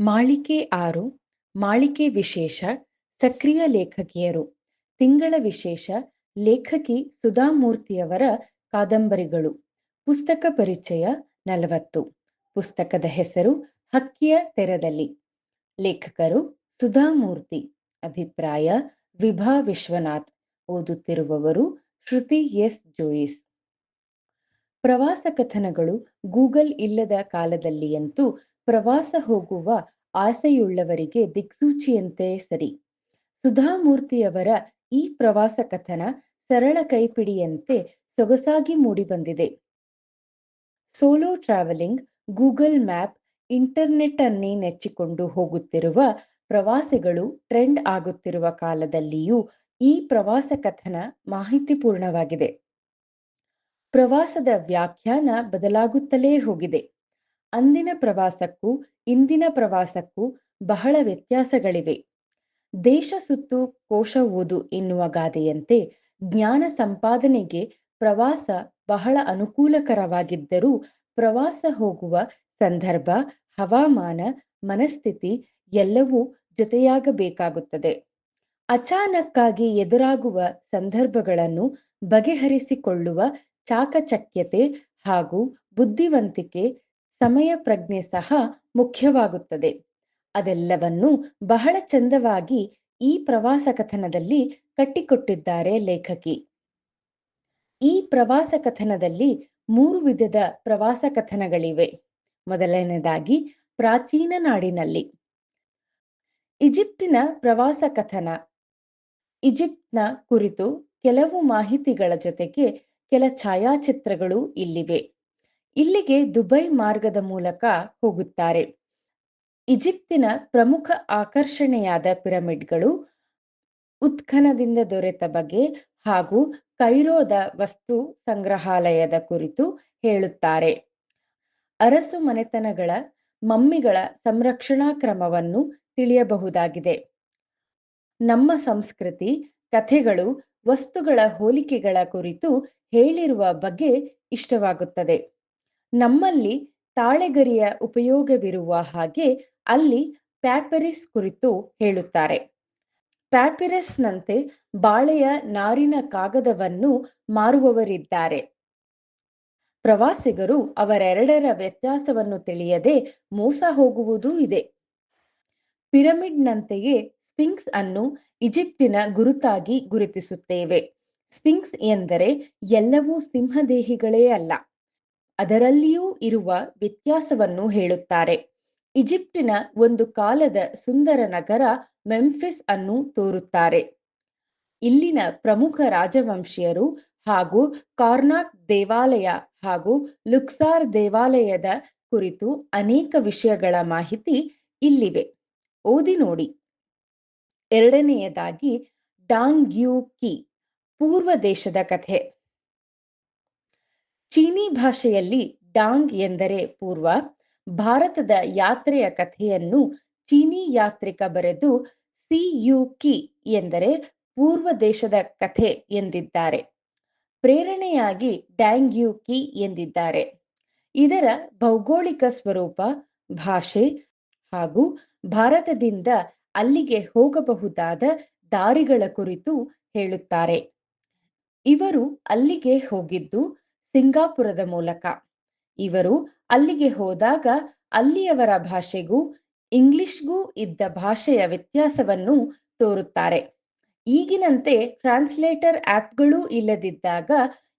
ಮಾಳಿಕೆ 6 ಮಾಳಿಕೆ ವಿಶೇಷ ಸಕ್ರಿಯ ಲೇಖಕಿಯರು ತಿಂಗಳ ವಿಶೇಷ ಲೇಖಕಿ ಸುಧಾಮೂರ್ತಿಯವರ ಕಾದಂಬರಿಗಳು ಪುಸ್ತಕ ಪರಿಚಯ 40 ಪುಸ್ತಕದ ಹೆಸರು ಹಕ್ಕಿಯ ತೆರದಲ್ಲಿ ಲೇಖಕರು ಸುಧಾಮೂರ್ತಿ ಅಭಿಪ್ರಾಯ ವಿಭಾ ವಿಶ್ವನಾಥ್ ಓದುತ್ತಿರುವವರು ಶ್ರುತಿ ಎಸ್ ಜೋಯಿಸ್ ಪ್ರವಾಸ ಕಥನಗಳು ಗೂಗಲ್ ಇಲ್ಲದ ಕಾಲದಲ್ಲಿಯಂತೂ ಪ್ರವಾಸ ಹೋಗುವ ಆಸೆಯುಳ್ಳವರಿಗೆ ದಿಕ್ಸೂಚಿಯಂತೆ ಸರಿ. ಸುಧಾಮೂರ್ತಿಯವರ ಈ ಪ್ರವಾಸ ಕಥನ ಸರಳ ಕೈಪಿಡಿಯಂತೆ ಸೊಗಸಾಗಿ ಮೂಡಿಬಂದಿದೆ. Solo travelling, Google map, internet ಅನ್ನೇ ನೆಚ್ಚಿಕೊಂಡು ಹೋಗುತ್ತಿರುವ ಪ್ರವಾಸಿಗಳು ಟ್ರೆಂಡ್ ಆಗುತ್ತಿರುವ ಕಾಲದಲ್ಲಿಯೂ ಈ ಪ್ರವಾಸ ಕಥನ ಮಾಹಿತಿಪೂರ್ಣವಾಗಿದೆ. ಪ್ರವಾಸದ ವ್ಯಾಖ್ಯಾನ ಬದಲಾಗುತ್ತಲೇ ಹೋಗಿದೆ. ಅಂದಿನ ಪ್ರವಾಸಕ್ಕೂ ಇಂದಿನ ಪ್ರವಾಸಕ್ಕೂ ಬಹಳ ವ್ಯತ್ಯಾಸಗಳಿವೆ. ದೇಶ ಸುತ್ತು ಕೋಶ ಓದು ಎನ್ನುವ ಗಾದೆಯಂತೆ ಜ್ಞಾನ ಸಂಪಾದನೆಗೆ ಪ್ರವಾಸ ಬಹಳ ಅನುಕೂಲಕರವಾಗಿದ್ದರೂ ಪ್ರವಾಸ ಹೋಗುವ ಸಂದರ್ಭ, ಹವಾಮಾನ, ಮನಸ್ಥಿತಿ ಎಲ್ಲವೂ ಜೊತೆಯಾಗಬೇಕಾಗುತ್ತದೆ. ಅಚಾನಕ್ಕಾಗಿ ಎದುರಾಗುವ ಸಂದರ್ಭಗಳನ್ನು ಬಗೆಹರಿಸಿಕೊಳ್ಳುವ ಚಾಕಚಕ್ಯತೆ ಹಾಗೂ ಬುದ್ಧಿವಂತಿಕೆ, ಸಮಯ ಪ್ರಜ್ಞೆ ಸಹ ಮುಖ್ಯವಾಗುತ್ತದೆ. ಅದೆಲ್ಲವನ್ನೂ ಬಹಳ ಚಂದವಾಗಿ ಈ ಪ್ರವಾಸ ಕಥನದಲ್ಲಿ ಕಟ್ಟಿಕೊಟ್ಟಿದ್ದಾರೆ ಲೇಖಕಿ. ಈ ಪ್ರವಾಸ ಕಥನದಲ್ಲಿ 3 ವಿಧದ ಪ್ರವಾಸ ಕಥನಗಳಿವೆ. ಮೊದಲನೆಯದಾಗಿ ಪ್ರಾಚೀನ ನಾಡಿನಲ್ಲಿ. ಈಜಿಪ್ಟಿನ ಪ್ರವಾಸ ಕಥನ. ಈಜಿಪ್ಟ್ನ ಕುರಿತು ಕೆಲವು ಮಾಹಿತಿಗಳ ಜೊತೆಗೆ ಕೆಲ ಛಾಯಾಚಿತ್ರಗಳು ಇಲ್ಲಿವೆ. ಇಲ್ಲಿಗೆ ದುಬೈ ಮಾರ್ಗದ ಮೂಲಕ ಹೋಗುತ್ತಾರೆ. ಈಜಿಪ್ತಿನ ಪ್ರಮುಖ ಆಕರ್ಷಣೆಯಾದ ಪಿರಮಿಡ್ಗಳು, ಉತ್ಖನದಿಂದ ದೊರೆತ ಬಗೆ ಹಾಗೂ ಕೈರೋದ ವಸ್ತು ಸಂಗ್ರಹಾಲಯದ ಕುರಿತು ಹೇಳುತ್ತಾರೆ. ಅರಸು ಮನೆತನಗಳ ಮಮ್ಮಿಗಳ ಸಂರಕ್ಷಣಾ ಕ್ರಮವನ್ನು ತಿಳಿಯಬಹುದಾಗಿದೆ. ನಮ್ಮ ಸಂಸ್ಕೃತಿ, ಕಥೆಗಳು, ವಸ್ತುಗಳ ಹೋಲಿಕೆಗಳ ಕುರಿತು ಹೇಳಿರುವ ಬಗ್ಗೆ ಇಷ್ಟವಾಗುತ್ತದೆ. ನಮ್ಮಲ್ಲಿ ತಾಳೆಗರಿಯ ಉಪಯೋಗವಿರುವ ಹಾಗೆ ಅಲ್ಲಿ ಪ್ಯಾಪಿರಸ್ ಕುರಿತು ಹೇಳುತ್ತಾರೆ. ಪ್ಯಾಪಿರಸ್ನಂತೆ ಬಾಳೆಯ ನಾರಿನ ಕಾಗದವನ್ನು ಮಾರುವವರಿದ್ದಾರೆ. ಪ್ರವಾಸಿಗರು ಅವರೆರಡರ ವ್ಯತ್ಯಾಸವನ್ನು ತಿಳಿಯದೆ ಮೋಸ ಹೋಗುವುದೂ ಇದೆ. ಪಿರಮಿಡ್ನಂತೆಯೇ ಸ್ಫಿಂಕ್ಸ್ ಅನ್ನು ಈಜಿಪ್ಟಿನ ಗುರುತಾಗಿ ಗುರುತಿಸುತ್ತೇವೆ. ಸ್ಫಿಂಕ್ಸ್ ಎಂದರೆ ಎಲ್ಲವೂ ಸಿಂಹದೇಹಿಗಳೇ ಅಲ್ಲ, ಅದರಲ್ಲಿಯೂ ಇರುವ ವ್ಯತ್ಯಾಸವನ್ನು ಹೇಳುತ್ತಾರೆ. ಈಜಿಪ್ಟಿನ ಒಂದು ಕಾಲದ ಸುಂದರ ನಗರ ಮೆಂಫಿಸ್ ಅನ್ನು ತೋರುತ್ತಾರೆ. ಇಲ್ಲಿನ ಪ್ರಮುಖ ರಾಜವಂಶೀಯರು ಹಾಗೂ ಕಾರ್ನಾಕ್ ದೇವಾಲಯ ಹಾಗೂ ಲುಕ್ಸಾರ್ ದೇವಾಲಯದ ಕುರಿತು ಅನೇಕ ವಿಷಯಗಳ ಮಾಹಿತಿ ಇಲ್ಲಿವೆ. ಓದಿ ನೋಡಿ. ಎರಡನೆಯದಾಗಿ ಡಾಂಗ್ ಗ್ಯೂ ಕಿ, ಪೂರ್ವ ದೇಶದ ಕಥೆ. ಚೀನಿ ಭಾಷೆಯಲ್ಲಿ ಡಾಂಗ್ ಎಂದರೆ ಪೂರ್ವ. ಭಾರತದ ಯಾತ್ರೆಯ ಕಥೆಯನ್ನು ಚೀನಿ ಯಾತ್ರಿಕ ಬರೆದು ಸಿಯು ಕಿ ಎಂದರೆ ಪೂರ್ವ ದೇಶದ ಕಥೆ ಎಂದಿದ್ದಾರೆ. ಪ್ರೇರಣೆಯಾಗಿ ಡ್ಯಾಂಗ್ಯೂ ಕಿ ಎಂದಿದ್ದಾರೆ. ಇದರ ಭೌಗೋಳಿಕ ಸ್ವರೂಪ, ಭಾಷೆ ಹಾಗೂ ಭಾರತದಿಂದ ಅಲ್ಲಿಗೆ ಹೋಗಬಹುದಾದ ದಾರಿಗಳ ಕುರಿತು ಹೇಳುತ್ತಾರೆ. ಇವರು ಅಲ್ಲಿಗೆ ಹೋಗಿದ್ದು ಸಿಂಗಾಪುರದ ಮೂಲಕ. ಇವರು ಅಲ್ಲಿಗೆ ಹೋದಾಗ ಅಲ್ಲಿಯವರ ಭಾಷೆಗೂ ಇಂಗ್ಲಿಷ್ಗೂ ಇದ್ದ ಭಾಷೆಯ ವ್ಯತ್ಯಾಸವನ್ನು ತೋರುತ್ತಾರೆ. ಈಗಿನಂತೆ ಟ್ರಾನ್ಸ್ಲೇಟರ್ ಆ್ಯಪ್ಗಳೂ ಇಲ್ಲದಿದ್ದಾಗ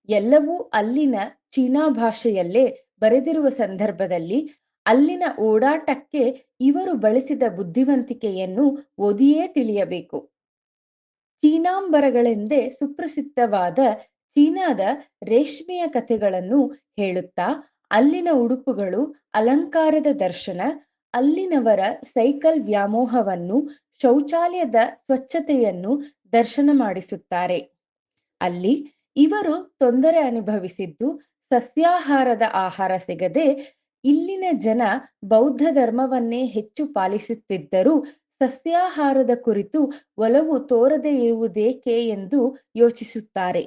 ಎಲ್ಲವೂ ಅಲ್ಲಿನ ಚೀನಾ ಭಾಷೆಯಲ್ಲೇ ಬರೆದಿರುವ ಸಂದರ್ಭದಲ್ಲಿ ಅಲ್ಲಿನ ಓಡಾಟಕ್ಕೆ ಇವರು ಬಳಸಿದ ಬುದ್ಧಿವಂತಿಕೆಯನ್ನು ಓದಿಯೇ ತಿಳಿಯಬೇಕು. ಚೀನಾಂಬರಗಳೆಂದೇ ಸುಪ್ರಸಿದ್ಧವಾದ ಚೀನಾದ ರೇಷ್ಮೆಯ ಕಥೆಗಳನ್ನು ಹೇಳುತ್ತಾ ಅಲ್ಲಿನ ಉಡುಪುಗಳು, ಅಲಂಕಾರದ ದರ್ಶನ, ಅಲ್ಲಿನವರ ಸೈಕಲ್ ವ್ಯಾಮೋಹವನ್ನು, ಶೌಚಾಲಯದ ಸ್ವಚ್ಛತೆಯನ್ನು ದರ್ಶನ ಮಾಡಿಸುತ್ತಾರೆ. ಅಲ್ಲಿ ಇವರು ತೊಂದರೆ ಅನುಭವಿಸಿದ್ದು ಸಸ್ಯಾಹಾರದ ಆಹಾರ ಸಿಗದೆ ಇಲ್ಲಿನ ಜನ ಬೌದ್ಧ ಧರ್ಮವನ್ನೇ ಹೆಚ್ಚು ಪಾಲಿಸುತ್ತಿದ್ದರೂ ಸಸ್ಯಾಹಾರದ ಕುರಿತು ಒಲವು ತೋರದೇ ಇರುವುದೇಕೆ ಎಂದು ಯೋಚಿಸುತ್ತಾರೆ.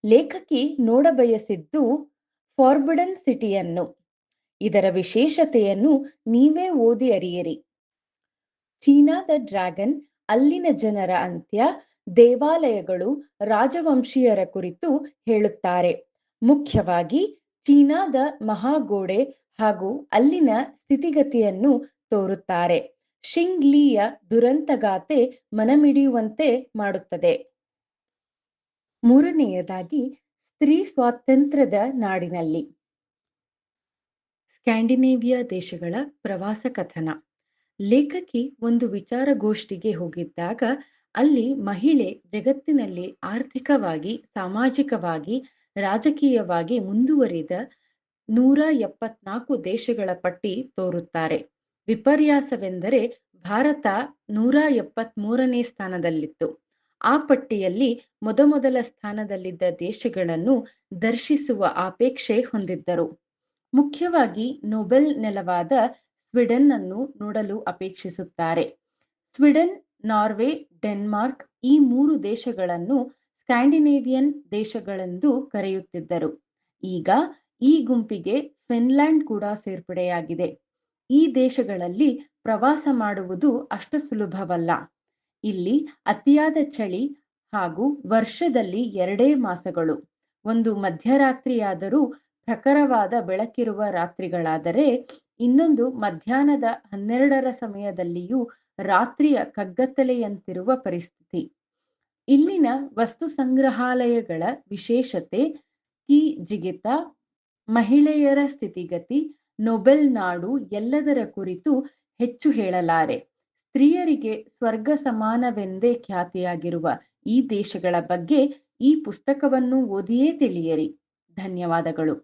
ಲೇಖಕಿ ನೋಡಬಯಸಿದ್ದು ಫಾರ್ಬಿಡನ್ ಸಿಟಿಯನ್ನು. ಇದರ ವಿಶೇಷತೆಯನ್ನು ನೀವೇ ಓದಿ ಅರಿಯಿರಿ. ಚೀನಾದ ಡ್ರ್ಯಾಗನ್, ಅಲ್ಲಿನ ಜನರ ಅಂತ್ಯ, ದೇವಾಲಯಗಳು, ರಾಜವಂಶೀಯರ ಕುರಿತು ಹೇಳುತ್ತಾರೆ. ಮುಖ್ಯವಾಗಿ ಚೀನಾದ ಮಹಾಗೋಡೆ ಹಾಗೂ ಅಲ್ಲಿನ ಸ್ಥಿತಿಗತಿಯನ್ನು ತೋರುತ್ತಾರೆ. ಶಿಂಗ್ಲಿಯ ದುರಂತಗಾಥೆ ಮನಮಿಡಿಯುವಂತೆ ಮಾಡುತ್ತದೆ. ಮೂರನೆಯದಾಗಿ, ಸ್ತ್ರೀ ಸ್ವಾತಂತ್ರ್ಯದ ನಾಡಿನಲ್ಲಿ ಸ್ಕ್ಯಾಂಡಿನೇವಿಯಾ ದೇಶಗಳ ಪ್ರವಾಸ ಕಥನ. ಲೇಖಕಿ ಒಂದು ವಿಚಾರಗೋಷ್ಠಿಗೆ ಹೋಗಿದ್ದಾಗ ಅಲ್ಲಿ ಮಹಿಳೆ ಜಗತ್ತಿನಲ್ಲಿ ಆರ್ಥಿಕವಾಗಿ, ಸಾಮಾಜಿಕವಾಗಿ, ರಾಜಕೀಯವಾಗಿ ಮುಂದುವರಿದ 174 ದೇಶಗಳ ಪಟ್ಟಿ ತೋರುತ್ತಾರೆ. ವಿಪರ್ಯಾಸವೆಂದರೆ ಭಾರತ 173ನೇ ಸ್ಥಾನದಲ್ಲಿತ್ತು. ಆ ಪಟ್ಟಿಯಲ್ಲಿ ಮೊದಮೊದಲ ಸ್ಥಾನದಲ್ಲಿದ್ದ ದೇಶಗಳನ್ನು ದರ್ಶಿಸುವ ಅಪೇಕ್ಷೆ ಹೊಂದಿದ್ದರು. ಮುಖ್ಯವಾಗಿ ನೊಬೆಲ್ ನೆಲವಾದ ಸ್ವೀಡನ್ ಅನ್ನು ನೋಡಲು ಅಪೇಕ್ಷಿಸುತ್ತಾರೆ. ಸ್ವೀಡನ್, ನಾರ್ವೆ, ಡೆನ್ಮಾರ್ಕ್ ಈ 3 ದೇಶಗಳನ್ನು ಸ್ಕ್ಯಾಂಡಿನೇವಿಯನ್ ದೇಶಗಳೆಂದು ಕರೆಯುತ್ತಿದ್ದರು. ಈಗ ಈ ಗುಂಪಿಗೆ ಫಿನ್ಲ್ಯಾಂಡ್ ಕೂಡ ಸೇರ್ಪಡೆಯಾಗಿದೆ. ಈ ದೇಶಗಳಲ್ಲಿ ಪ್ರವಾಸ ಮಾಡುವುದು ಅಷ್ಟು ಸುಲಭವಲ್ಲ. ಇಲ್ಲಿ ಅತಿಯಾದ ಚಳಿ ಹಾಗೂ ವರ್ಷದಲ್ಲಿ 2 ಮಾಸಗಳು. ಒಂದು ಮಧ್ಯರಾತ್ರಿಯಾದರೂ ಪ್ರಖರವಾದ ಬೆಳಕಿರುವ ರಾತ್ರಿಗಳಾದರೆ, ಇನ್ನೊಂದು ಮಧ್ಯಾಹ್ನದ 12ರ ಸಮಯದಲ್ಲಿಯೂ ರಾತ್ರಿಯ ಕಗ್ಗತ್ತಲೆಯಂತಿರುವ ಪರಿಸ್ಥಿತಿ. ಇಲ್ಲಿನ ವಸ್ತು ಸಂಗ್ರಹಾಲಯಗಳ ವಿಶೇಷತೆ, ಸ್ಕೀ ಜಿಗಿತ, ಮಹಿಳೆಯರ ಸ್ಥಿತಿಗತಿ, ನೊಬೆಲ್ ನಾಡು ಎಲ್ಲದರ ಕುರಿತು ಹೆಚ್ಚು ಹೇಳಲಾರೆ. ಸ್ತ್ರೀಯರಿಗೆ ಸ್ವರ್ಗ ಸಮಾನವೆಂದೇ ಖ್ಯಾತಿಯಾಗಿರುವ ಈ ದೇಶಗಳ ಬಗ್ಗೆ ಈ ಪುಸ್ತಕವನ್ನು ಓದಿಯೇ ತಿಳಿಯಿರಿ. ಧನ್ಯವಾದಗಳು.